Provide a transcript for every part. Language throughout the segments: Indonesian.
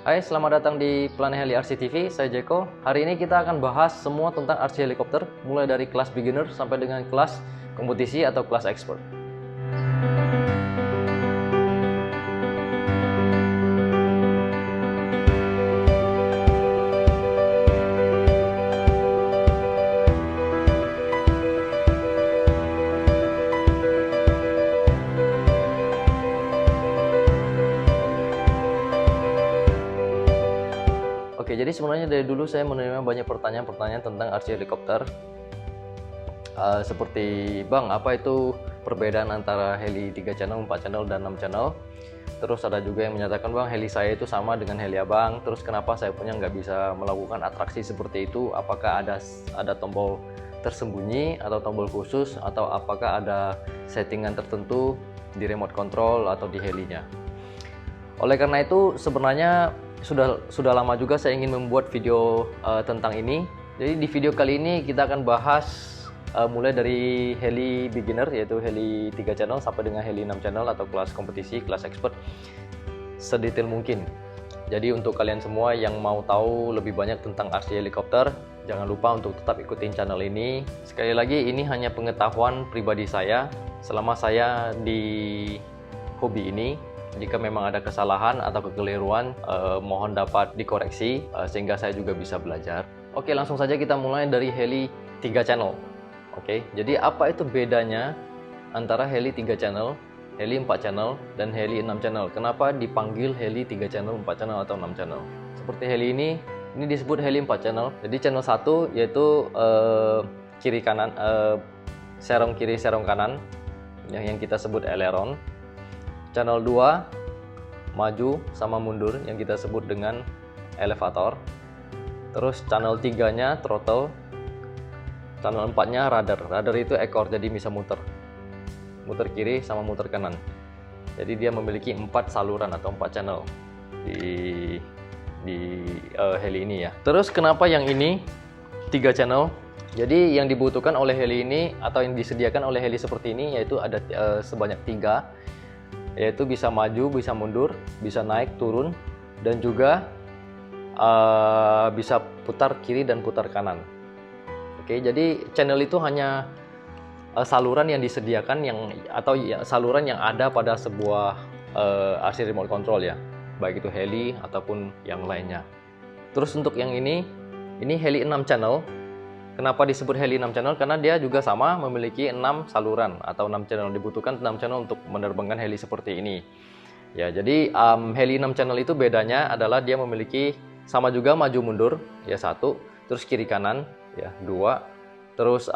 Hai, selamat datang di Planet Heli RC TV, saya Jeko. Hari ini kita akan bahas semua tentang RC helikopter, mulai dari kelas beginner sampai dengan kelas kompetisi atau kelas expert. Oke, jadi sebenarnya dari dulu saya menerima banyak pertanyaan-pertanyaan tentang RC helikopter. Seperti, Bang, apa itu perbedaan antara heli 3 channel, 4 channel, dan 6 channel? Terus ada juga yang menyatakan, Bang, heli saya itu sama dengan heli abang. Terus kenapa saya punya nggak bisa melakukan atraksi seperti itu? Apakah ada tombol tersembunyi atau tombol khusus? Atau apakah ada settingan tertentu di remote control atau di helinya? Oleh karena itu, sebenarnya sudah lama juga saya ingin membuat video tentang ini. Jadi di video kali ini kita akan bahas mulai dari heli beginner, yaitu heli 3 channel, sampai dengan heli 6 channel atau kelas kompetisi, kelas expert, sedetail mungkin. Jadi untuk kalian semua yang mau tahu lebih banyak tentang RC helikopter, jangan lupa untuk tetap ikutin channel ini. Sekali lagi, ini hanya pengetahuan pribadi saya selama saya di hobi ini. Jika memang ada kesalahan atau kekeliruan, mohon dapat dikoreksi sehingga saya juga bisa belajar. Oke, langsung saja kita mulai dari heli 3 channel. Oke, jadi apa itu bedanya antara heli 3 channel, heli 4 channel, dan heli 6 channel? Kenapa dipanggil heli 3 channel, 4 channel, atau 6 channel? Seperti heli ini disebut heli 4 channel. Jadi channel 1 yaitu kiri kanan, serong kiri, serong kanan, yang kita sebut aileron. Channel 2 maju sama mundur, yang kita sebut dengan elevator. Terus channel 3 nya throttle. Channel 4 nya radar. Radar itu ekor, jadi bisa muter kiri sama muter kanan. Jadi dia memiliki 4 saluran atau 4 channel di heli ini ya. Terus kenapa yang ini 3 channel? Jadi yang dibutuhkan oleh heli ini atau yang disediakan oleh heli seperti ini yaitu ada sebanyak 3, yaitu bisa maju, bisa mundur, bisa naik, turun, dan juga bisa putar kiri dan putar kanan. Oke, jadi channel itu hanya saluran yang disediakan atau saluran yang ada pada sebuah RC remote control ya, baik itu heli ataupun yang lainnya. Terus untuk yang ini heli 6 channel. Kenapa disebut heli 6 channel? Karena dia juga sama memiliki 6 saluran atau 6 channel. Dibutuhkan 6 channel untuk menerbangkan heli seperti ini. Ya, jadi heli 6 channel itu bedanya adalah dia memiliki sama juga maju mundur ya 1, terus kiri kanan ya 2, terus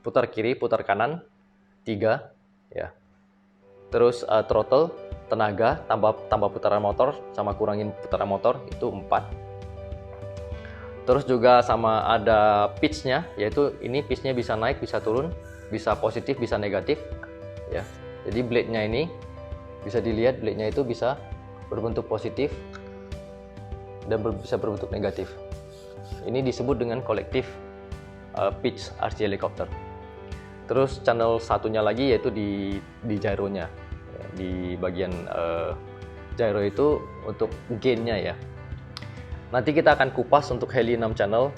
putar kiri, putar kanan 3 ya. Terus throttle, tenaga, tambah putaran motor sama kurangin putaran motor itu 4. Terus juga sama ada pitch-nya, yaitu ini pitch-nya bisa naik, bisa turun, bisa positif, bisa negatif ya. Jadi blade-nya ini bisa dilihat, blade-nya itu bisa berbentuk positif dan bisa berbentuk negatif. Ini disebut dengan collective pitch RC helicopter. Terus channel satunya lagi yaitu di gyro-nya ya, di bagian gyro itu untuk gain-nya ya. Nanti kita akan kupas untuk heli 6 channel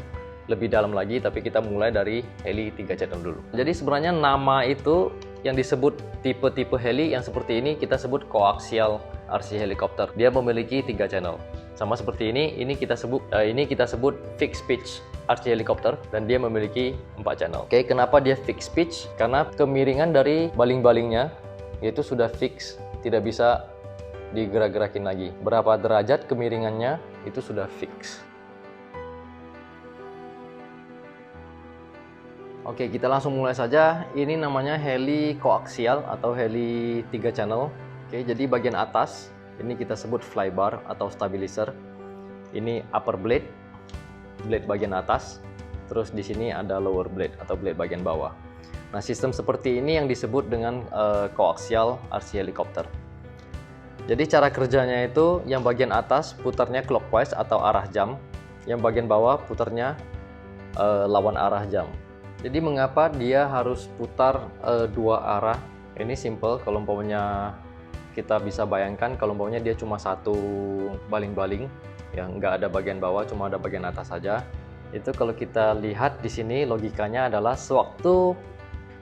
lebih dalam lagi, tapi kita mulai dari heli 3 channel dulu. Jadi sebenarnya nama itu yang disebut tipe-tipe heli yang seperti ini kita sebut coaxial RC helicopter. Dia memiliki 3 channel. Sama seperti ini kita sebut fixed pitch RC helicopter dan dia memiliki 4 channel. Oke, kenapa dia fixed pitch? Karena kemiringan dari baling-balingnya itu sudah fix, tidak bisa digerak-gerakin lagi. Berapa derajat kemiringannya itu sudah fix. Oke, kita langsung mulai saja. Ini namanya heli koaksial atau heli 3 channel. Oke, jadi bagian atas ini kita sebut flybar atau stabilizer. Ini upper blade bagian atas. Terus di sini ada lower blade atau blade bagian bawah. Nah, sistem seperti ini yang disebut dengan koaksial RC helicopter. Jadi cara kerjanya itu yang bagian atas putarnya clockwise atau arah jam, yang bagian bawah putarnya lawan arah jam. Jadi mengapa dia harus putar 2 arah? Ini simple, kalau umpamanya kita bisa bayangkan kalau umpamanya dia cuma satu baling-baling, yang nggak ada bagian bawah, cuma ada bagian atas saja. Itu kalau kita lihat di sini logikanya adalah sewaktu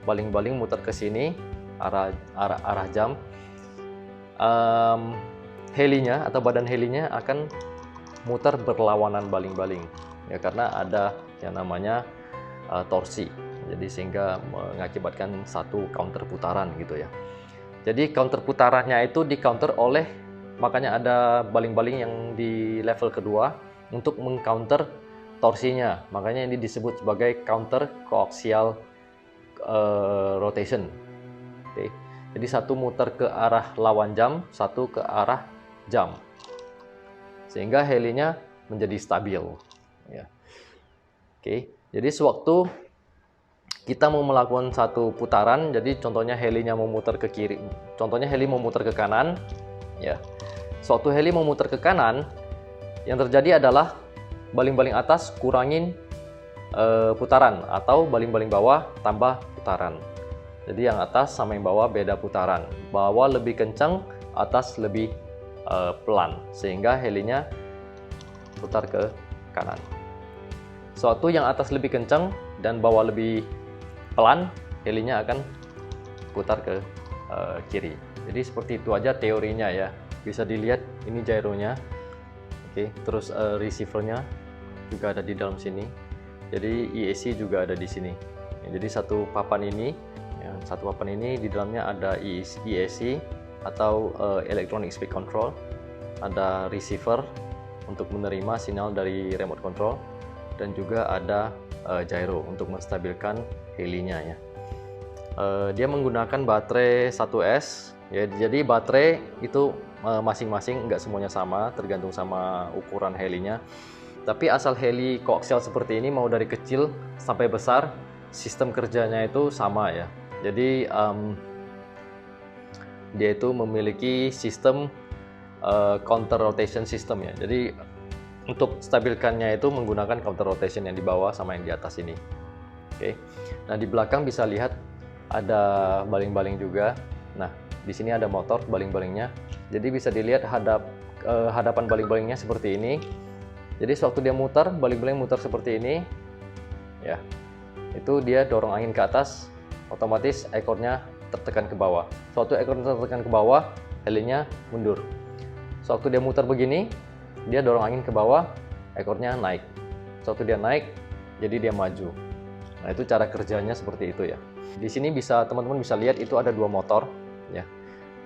baling-baling muter ke sini arah jam, helinya atau badan helinya akan muter berlawanan baling-baling ya, karena ada yang namanya torsi. Jadi sehingga mengakibatkan satu counter putaran gitu ya. Jadi counter putarannya itu di counter oleh, makanya ada baling-baling yang di level kedua untuk mengcounter torsinya. Makanya ini disebut sebagai counter coaxial rotation. Oke. Jadi satu muter ke arah lawan jam, satu ke arah jam, sehingga helinya menjadi stabil ya. Oke. Jadi sewaktu kita mau melakukan satu putaran, jadi contohnya helinya mau muter ke kiri, contohnya heli mau muter ke kanan ya. Sewaktu heli mau muter ke kanan, yang terjadi adalah baling-baling atas kurangin putaran, atau baling-baling bawah tambah putaran. Jadi yang atas sama yang bawah beda putaran, bawah lebih kencang, atas lebih pelan, sehingga helinya putar ke kanan. Suatu yang atas lebih kencang dan bawah lebih pelan, helinya akan putar ke kiri. Jadi seperti itu aja teorinya ya. Bisa dilihat ini gyronya. Oke, terus receivernya juga ada di dalam sini. Jadi ESC juga ada di sini. Ya, jadi satu papan ini di dalamnya ada ESC atau electronic speed control, ada receiver untuk menerima sinyal dari remote control, dan juga ada gyro untuk menstabilkan helinya ya. Dia menggunakan baterai 1S ya, jadi baterai itu masing-masing, nggak semuanya sama, tergantung sama ukuran helinya. Tapi asal heli koaksial seperti ini mau dari kecil sampai besar, sistem kerjanya itu sama ya. Jadi dia itu memiliki sistem counter rotation system ya. Jadi untuk stabilkannya itu menggunakan counter rotation yang di bawah sama yang di atas ini. Oke. Nah, di belakang bisa lihat ada baling-baling juga. Nah, di sini ada motor baling-balingnya. Jadi bisa dilihat hadapan baling-balingnya seperti ini. Jadi sewaktu dia muter, baling-baling muter seperti ini. Ya. Itu dia dorong angin ke atas, otomatis ekornya tertekan ke bawah. Sewaktu ekornya tertekan ke bawah, helinya mundur. Sewaktu dia muter begini, dia dorong angin ke bawah, ekornya naik. Sewaktu dia naik, jadi dia maju. Nah, itu cara kerjanya seperti itu ya. Di sini teman-teman bisa lihat itu ada dua motor ya.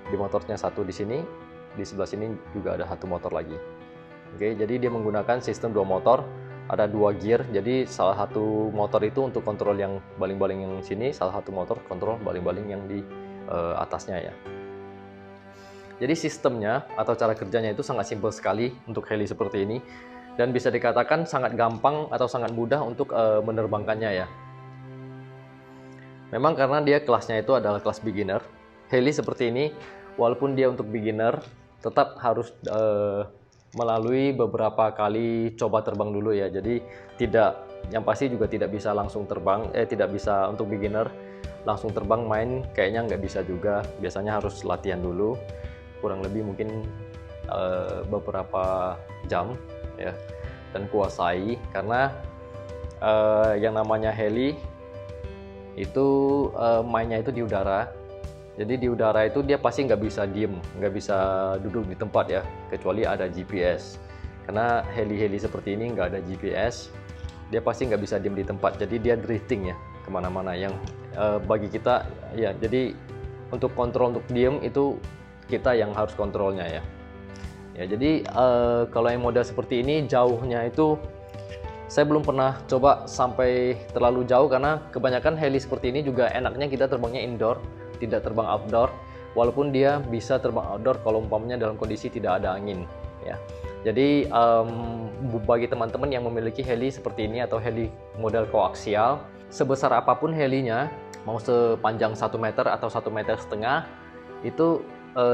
Di motornya satu di sini, di sebelah sini juga ada satu motor lagi. Oke, jadi dia menggunakan sistem dua motor, ada dua gear. Jadi salah satu motor itu untuk kontrol yang baling-baling yang sini, salah satu motor kontrol baling-baling yang di atasnya ya. Jadi sistemnya atau cara kerjanya itu sangat simpel sekali untuk heli seperti ini, dan bisa dikatakan sangat gampang atau sangat mudah untuk menerbangkannya ya. Memang karena dia kelasnya itu adalah kelas beginner, heli seperti ini walaupun dia untuk beginner tetap harus melalui beberapa kali coba terbang dulu ya. Jadi yang pasti juga tidak bisa langsung terbang, tidak bisa untuk beginner langsung terbang main, kayaknya nggak bisa juga. Biasanya harus latihan dulu, kurang lebih mungkin beberapa jam ya, dan kuasai, karena yang namanya heli itu mainnya itu di udara. Jadi di udara itu dia pasti nggak bisa diem, nggak bisa duduk di tempat ya, kecuali ada GPS. Karena heli-heli seperti ini nggak ada GPS, dia pasti nggak bisa diem di tempat, jadi dia drifting ya kemana-mana. Yang bagi kita ya, jadi untuk kontrol untuk diem itu kita yang harus kontrolnya ya. Ya, jadi kalau yang model seperti ini jauhnya itu saya belum pernah coba sampai terlalu jauh, karena kebanyakan heli seperti ini juga enaknya kita terbangnya indoor, tidak terbang outdoor. Walaupun dia bisa terbang outdoor kalau umpamanya dalam kondisi tidak ada angin ya. Jadi bagi teman-teman yang memiliki heli seperti ini atau heli model koaksial, sebesar apapun helinya, mau sepanjang 1 meter atau 1,5 meter, itu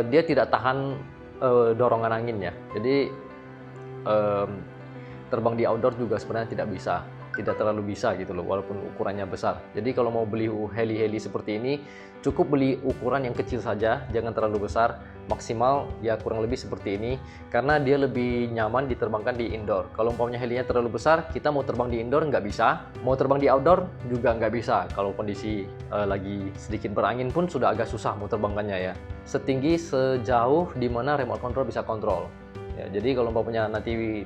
dia tidak tahan dorongan anginnya. Jadi terbang di outdoor juga sebenarnya tidak bisa, tidak terlalu bisa gitu loh, walaupun ukurannya besar. Jadi kalau mau beli heli-heli seperti ini, cukup beli ukuran yang kecil saja, jangan terlalu besar, maksimal ya kurang lebih seperti ini, karena dia lebih nyaman diterbangkan di indoor. Kalau umpamanya helinya terlalu besar, kita mau terbang di indoor nggak bisa, mau terbang di outdoor juga nggak bisa. Kalau kondisi lagi sedikit berangin pun sudah agak susah mau terbangkannya ya. Setinggi sejauh dimana remote control bisa kontrol. Ya, jadi kalau umpamanya nanti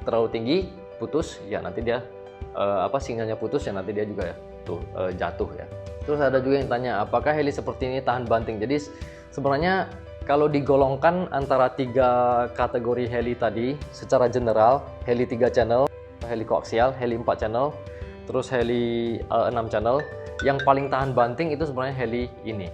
terlalu tinggi, putus, ya nanti dia sinyalnya putus, ya nanti dia juga tuh jatuh ya. Terus ada juga yang tanya, apakah heli seperti ini tahan banting? Jadi sebenarnya kalau digolongkan antara 3 kategori heli tadi, secara general, heli 3 channel, heli koaksial, heli 4 channel, terus heli 6 channel, yang paling tahan banting itu sebenarnya heli ini.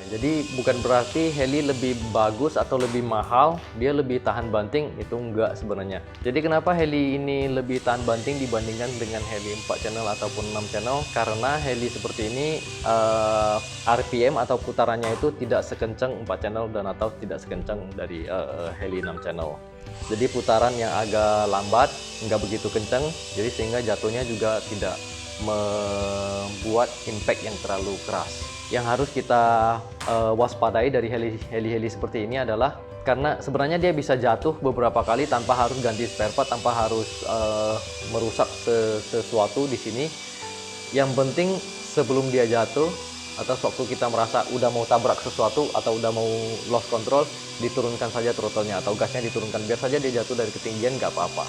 Jadi bukan berarti heli lebih bagus atau lebih mahal, dia lebih tahan banting, itu enggak sebenarnya. Jadi kenapa heli ini lebih tahan banting dibandingkan dengan heli 4 channel ataupun 6 channel? Karena heli seperti ini RPM atau putarannya itu tidak sekencang 4 channel dan atau tidak sekencang dari heli 6 channel. Jadi putaran yang agak lambat, nggak begitu kencang, jadi sehingga jatuhnya juga tidak membuat impact yang terlalu keras. Yang harus kita waspadai dari heli-heli seperti ini adalah karena sebenarnya dia bisa jatuh beberapa kali tanpa harus ganti spare part, tanpa harus merusak sesuatu di sini. Yang penting sebelum dia jatuh atau waktu kita merasa udah mau tabrak sesuatu atau udah mau lost control, diturunkan saja throttle-nya atau gasnya diturunkan, biar saja dia jatuh dari ketinggian, nggak apa-apa.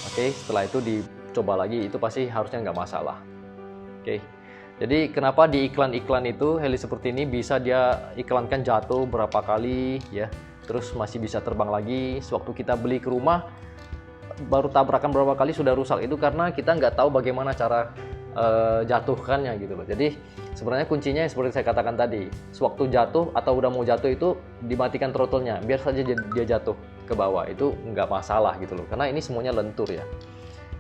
Oke, setelah itu dicoba lagi, itu pasti harusnya nggak masalah. Oke. Jadi kenapa di iklan-iklan itu heli seperti ini bisa dia iklankan jatuh berapa kali ya, terus masih bisa terbang lagi. Sewaktu kita beli ke rumah baru tabrakan berapa kali sudah rusak, itu karena kita nggak tahu bagaimana cara jatuhkannya gitu loh. Jadi sebenarnya kuncinya seperti saya katakan tadi, sewaktu jatuh atau udah mau jatuh itu dimatikan throttle-nya, biar saja dia jatuh ke bawah, itu nggak masalah gitu loh. Karena ini semuanya lentur ya,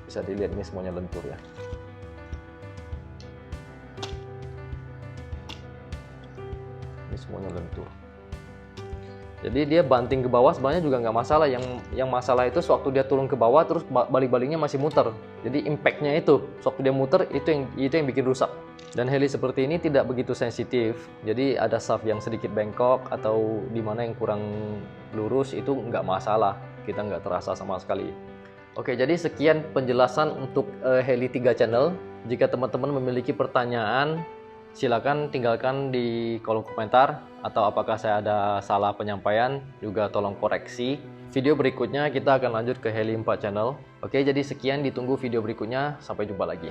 bisa dilihat ini semuanya lentur ya. Semuanya lentur. Jadi dia banting ke bawah sebenarnya juga nggak masalah. Yang masalah itu sewaktu dia turun ke bawah terus balik-baliknya masih muter. Jadi impactnya itu sewaktu dia muter itu yang bikin rusak. Dan heli seperti ini tidak begitu sensitif. Jadi ada shaft yang sedikit bengkok atau di mana yang kurang lurus itu nggak masalah. Kita nggak terasa sama sekali. Oke, jadi sekian penjelasan untuk heli 3 channel. Jika teman-teman memiliki pertanyaan, silakan tinggalkan di kolom komentar, atau apakah saya ada salah penyampaian juga tolong koreksi. Video berikutnya kita akan lanjut ke heli 4 channel. Oke, jadi sekian, ditunggu video berikutnya. Sampai jumpa lagi.